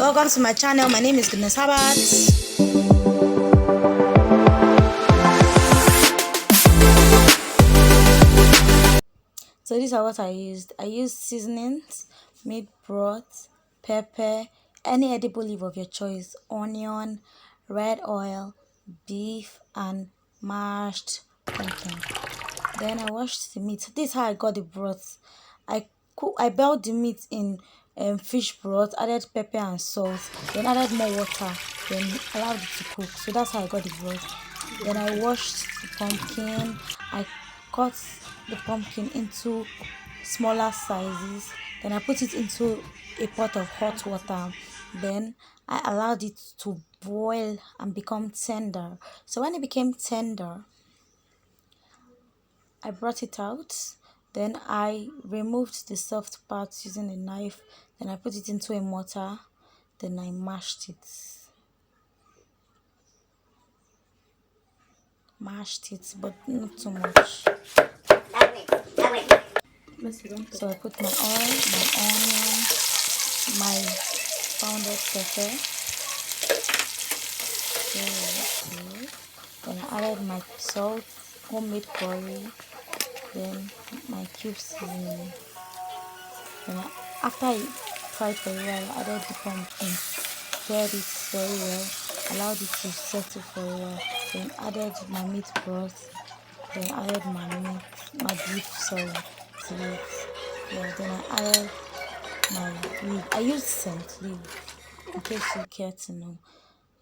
Welcome to my channel. My name is Herbert. So these are what I used. I used seasonings, made broth, pepper, any edible leaf of your choice, onion, red oil, beef, and mashed pumpkin. Then I washed the meat. This is how I got the broth. I boiled the meat in fish broth, added pepper and salt, then added more water, then allowed it to cook. So that's how I got the broth. Then I washed the pumpkin. I cut the pumpkin into smaller sizes. Then I put it into a pot of hot water. Then I allowed it to boil and become tender. So when it became tender, I brought it out. Then I removed the soft parts using a knife. Then I put it into a mortar. Then I mashed it. But not too much. So I put my oil, my onion, my pounded pepper. Then I added my salt, homemade curry, then my cube seasoning. Then after I fried for a while, I added the pumpkin, stirred it very well, allowed it to settle for a while. Then added my meat broth. Then added my beef, to it. Yeah, then I added my leaf. I used scent leaf in case you care to know.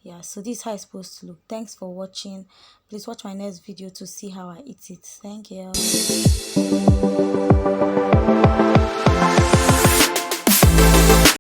Yeah, so this is how it's supposed to look. Thanks for watching. Please watch my next video to see how I eat it. Thank you.